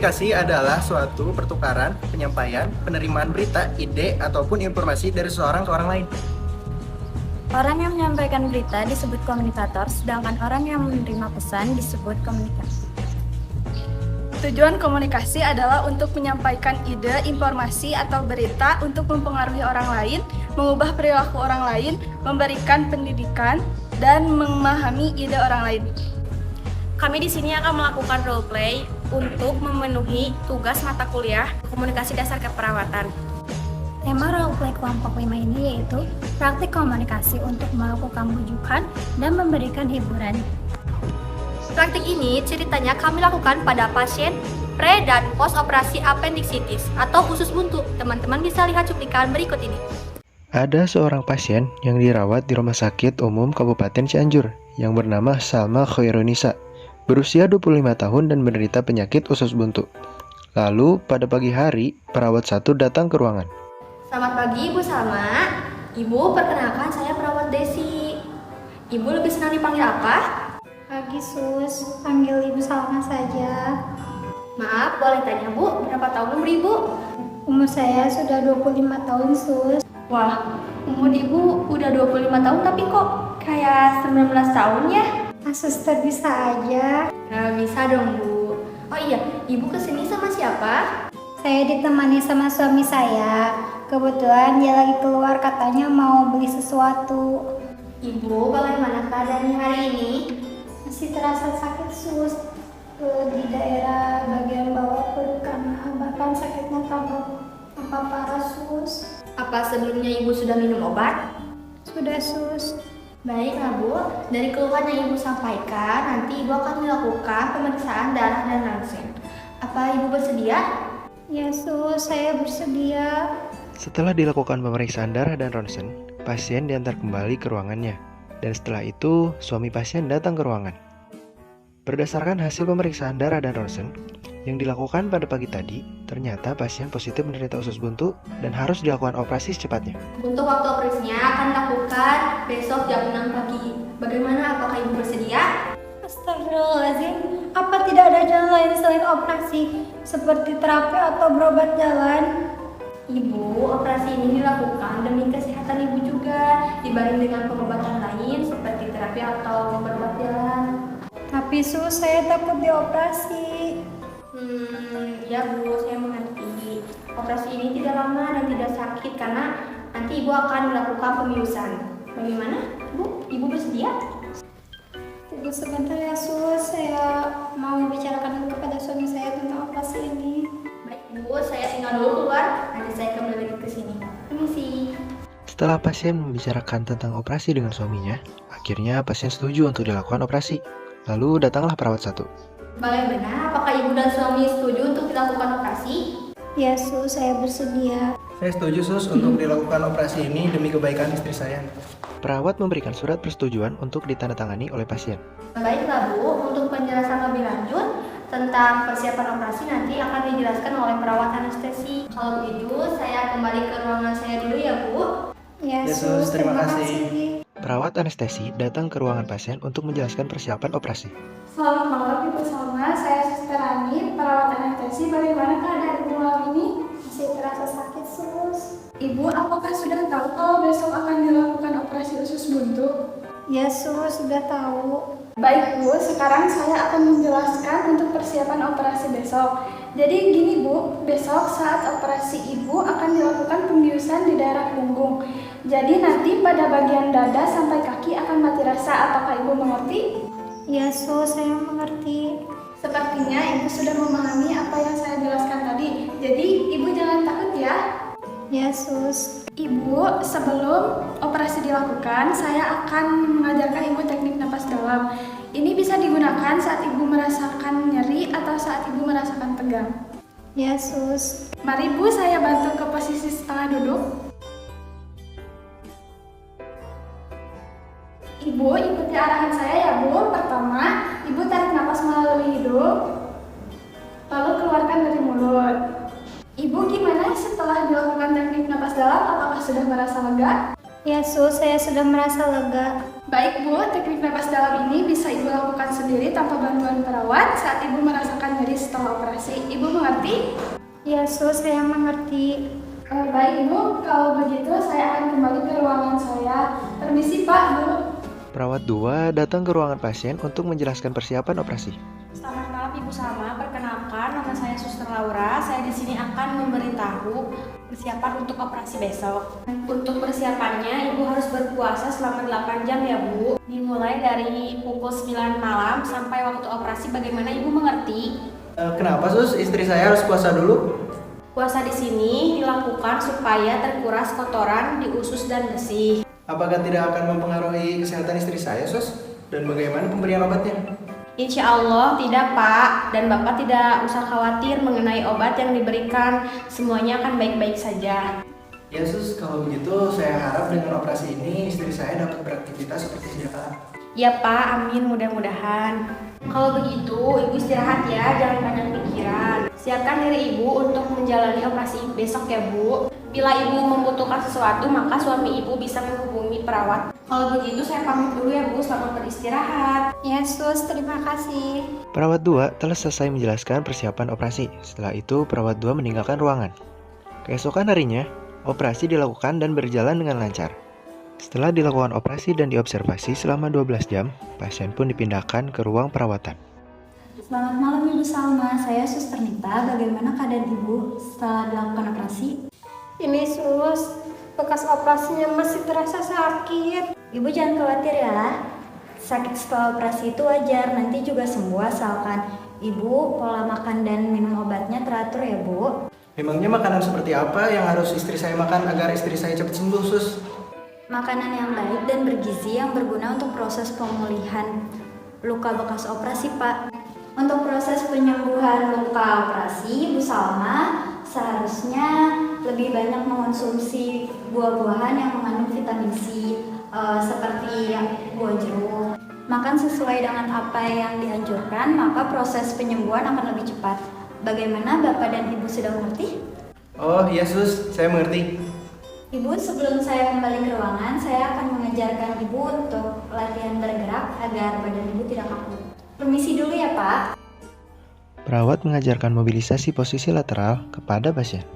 Komunikasi adalah suatu pertukaran, penyampaian, penerimaan berita, ide, ataupun informasi dari seseorang ke orang lain. Orang yang menyampaikan berita disebut komunikator, sedangkan orang yang menerima pesan disebut komunikator. Tujuan komunikasi adalah untuk menyampaikan ide, informasi, atau berita untuk mempengaruhi orang lain, mengubah perilaku orang lain, memberikan pendidikan, dan memahami ide orang lain. Kami di sini akan melakukan role play untuk memenuhi tugas mata kuliah komunikasi dasar keperawatan. Tema roleplay kelompok 5 ini yaitu praktik komunikasi untuk melakukan rujukan dan memberikan hiburan. Praktik ini ceritanya kami lakukan pada pasien pre dan post operasi appendicitis atau usus buntu. Teman-teman bisa lihat cuplikan berikut ini. Ada seorang pasien yang dirawat di Rumah Sakit Umum Kabupaten Cianjur yang bernama Salma Khairunisa, berusia 25 tahun dan menderita penyakit usus buntu. Lalu pada pagi hari, perawat satu datang ke ruangan. Selamat pagi Ibu Salma. Ibu, perkenalkan saya perawat Desi. Ibu lebih senang dipanggil apa? Pagi Sus, panggil Ibu Salma saja. Maaf, boleh tanya Bu, berapa tahun umur Ibu? Umur saya sudah 25 tahun Sus. Wah, umur Ibu udah 25 tahun tapi kok kayak 19 tahun ya? Suster bisa aja. Nah, bisa dong Bu. Oh iya, Ibu kesini sama siapa? Saya ditemani sama suami saya. Kebetulan dia lagi keluar katanya mau beli sesuatu. Ibu, bagaimana keadaannya hari ini? Masih terasa sakit Sus di daerah bagian bawah perut karena bahkan sakitnya tambah parah Sus. Apa sebelumnya Ibu sudah minum obat? Sudah Sus. Baiklah Bu, dari keluhan yang Ibu sampaikan, nanti Ibu akan dilakukan pemeriksaan darah dan ronsen. Apa Ibu bersedia? Ya Sus, saya bersedia. Setelah dilakukan pemeriksaan darah dan ronsen, pasien diantar kembali ke ruangannya. Dan setelah itu, suami pasien datang ke ruangan. Berdasarkan hasil pemeriksaan darah dan ronsen yang dilakukan pada pagi tadi, ternyata pasien positif menderita usus buntu dan harus dilakukan operasi secepatnya. Untuk waktu operasinya akan dilakukan besok jam 6 pagi. Bagaimana, apakah Ibu bersedia? Astagfirullahaladzim, apa tidak ada jalan lain selain operasi seperti terapi atau berobat jalan? Ibu, operasi ini dilakukan demi kesehatan Ibu juga dibanding dengan pengobatan lain seperti terapi atau berobat jalan. Tapi Sus, saya takut dioperasi. Ya Bu, saya mengerti. Operasi ini tidak lama dan tidak sakit karena nanti Ibu akan melakukan pembiusan. Bagaimana Bu? Ibu bersedia? Tunggu sebentar ya Sus, saya mau bicarakan kepada suami saya tentang operasi ini. Baik Bu, saya tinggal dulu keluar, nanti saya kembali lagi ke sini. Permisi. Setelah pasien membicarakan tentang operasi dengan suaminya, akhirnya pasien setuju untuk dilakukan operasi. Lalu datanglah perawat satu. Bagaimana? Apakah Ibu dan suami setuju untuk dilakukan operasi? Ya Sus, saya bersedia. Saya setuju Sus untuk dilakukan operasi ini demi kebaikan istri saya. Perawat memberikan surat persetujuan untuk ditandatangani oleh pasien. Baiklah Bu, untuk penjelasan lebih lanjut tentang persiapan operasi nanti akan dijelaskan oleh perawat anestesi. Kalau begitu, saya kembali ke ruangan saya dulu ya Bu. Ya Sus, terima kasih. Perawat anestesi datang ke ruangan pasien untuk menjelaskan persiapan operasi. Selamat malam Ibu Salma, saya Suster Ani, perawat anestesi. Bagaimana keadaan Ibu malam ini? Masih terasa sakit Sus. Ibu, apakah sudah tahu kalau besok akan dilakukan operasi usus buntu? Ya Sus, sudah tahu. Baik Bu, sekarang saya akan menjelaskan untuk persiapan operasi besok. Jadi gini Bu, besok saat operasi Ibu akan dilakukan pembiusan di daerah punggung. Jadi nanti pada bagian dada sampai kaki akan mati rasa. Apakah Ibu mengerti? Ya Sus, saya mengerti. Sepertinya Ibu sudah memahami apa yang saya jelaskan tadi. Jadi Ibu jangan takut ya. Ya Sus. Ibu, sebelum operasi dilakukan, saya akan mengajarkan Ibu teknik napas dalam. Ini bisa digunakan saat Ibu merasakan nyeri atau saat Ibu merasakan tegang. Ya Sus. Mari Bu, saya bantu ke posisi setengah duduk. Ibu, ikuti arahan saya ya Bu. Pertama, Ibu tarik napas melalui hidung, lalu keluarkan dari mulut. Ibu, gimana setelah dilakukan teknik napas dalam? Apakah sudah merasa lega? Ya Sus, saya sudah merasa lega. Baik Bu, teknik napas dalam ini bisa Ibu lakukan sendiri tanpa bantuan perawat saat ibu merasakan nyeri setelah operasi. Ibu mengerti? Ya sus, saya mengerti. Baik ibu, kalau begitu saya akan kembali ke ruangan saya. Permisi Pak, Bu. Perawat 2 datang ke ruangan pasien untuk menjelaskan persiapan operasi. Selamat malam Ibu Salma, perkenalkan nama saya Suster Laura. Saya di sini akan memberitahu persiapan untuk operasi besok. Untuk persiapannya Ibu harus berpuasa selama 8 jam ya Bu. Dimulai dari pukul 9 malam sampai waktu operasi. Bagaimana Ibu mengerti? Kenapa sus? Istri saya harus puasa dulu? Puasa di sini dilakukan supaya terkuras kotoran di usus dan besi. Apakah tidak akan mempengaruhi kesehatan istri saya sus? Dan bagaimana pemberian obatnya? Insya Allah tidak Pak, dan Bapak tidak usah khawatir mengenai obat yang diberikan. Semuanya akan baik-baik saja. Ya sus, kalau begitu saya harap dengan operasi ini istri saya dapat beraktivitas seperti sedia kala. Ya Pak, amin, mudah-mudahan. Kalau begitu, Ibu istirahat ya, jangan banyak pikiran. Siapkan diri Ibu untuk menjalani operasi besok ya Bu. Bila Ibu membutuhkan sesuatu, maka suami Ibu bisa menghubungi perawat. Kalau begitu saya pamit dulu ya Bu, selamat beristirahat. Ya sus, terima kasih. Perawat 2 telah selesai menjelaskan persiapan operasi. Setelah itu, perawat 2 meninggalkan ruangan. Keesokan harinya, operasi dilakukan dan berjalan dengan lancar. Setelah dilakukan operasi dan diobservasi selama 12 jam, pasien pun dipindahkan ke ruang perawatan. Selamat malam Ibu Salma, saya Suster Nita. Bagaimana keadaan Ibu setelah dilakukan operasi? Ini sus, bekas operasinya masih terasa sakit. Ibu jangan khawatir ya. Sakit setelah operasi itu wajar, nanti juga sembuh asalkan Ibu pola makan dan minum obatnya teratur ya Bu. Memangnya makanan seperti apa yang harus istri saya makan agar istri saya cepat sembuh sus? Makanan yang baik dan bergizi yang berguna untuk proses pemulihan luka bekas operasi Pak. Untuk proses penyembuhan luka operasi, Ibu Salma seharusnya lebih banyak mengonsumsi buah-buahan yang mengandung vitamin C, seperti buah jeruk. Makan sesuai dengan apa yang dianjurkan, maka proses penyembuhan akan lebih cepat. Bagaimana Bapak dan Ibu sudah mengerti? Oh iya sus, saya mengerti. Ibu, sebelum saya kembali ke ruangan, saya akan mengajarkan Ibu untuk latihan bergerak agar badan Ibu tidak kaku. Permisi dulu ya Pak. Perawat mengajarkan mobilisasi posisi lateral kepada pasien.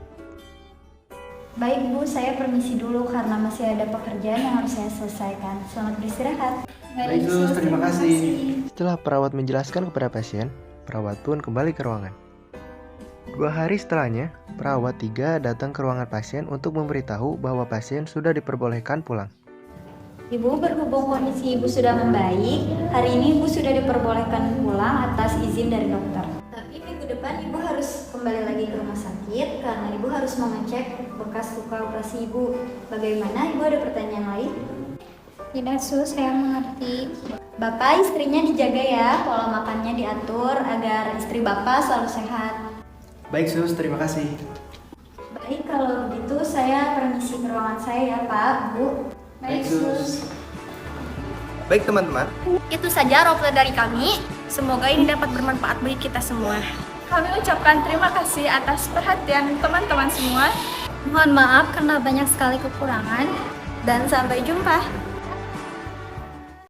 Baik Bu, saya permisi dulu karena masih ada pekerjaan yang harus saya selesaikan. Selamat beristirahat. Baik sus, terima kasih. Setelah perawat menjelaskan kepada pasien, perawat pun kembali ke ruangan. 2 hari setelahnya, perawat 3 datang ke ruangan pasien untuk memberitahu bahwa pasien sudah diperbolehkan pulang. Ibu, berhubung kondisi Ibu sudah membaik, hari ini Ibu sudah diperbolehkan pulang atas izin dari dokter. Tapi minggu depan Ibu harus kembali lagi ke rumah sakit karena Ibu harus mengecek bekas luka operasi Ibu. Bagaimana? Ibu ada pertanyaan lain? Tidak sus, saya mengerti. Bapak, istrinya dijaga ya, pola makannya diatur agar istri Bapak selalu sehat. Baik sus, terima kasih. Baik, kalau begitu saya permisi ke ruangan saya ya Pak, Bu. Baik sus. Baik teman-teman, Itu saja roleplay dari kami. Semoga ini dapat bermanfaat bagi kita semua. Kami ucapkan terima kasih atas perhatian teman-teman semua. Mohon maaf karena banyak sekali kekurangan. Dan sampai jumpa.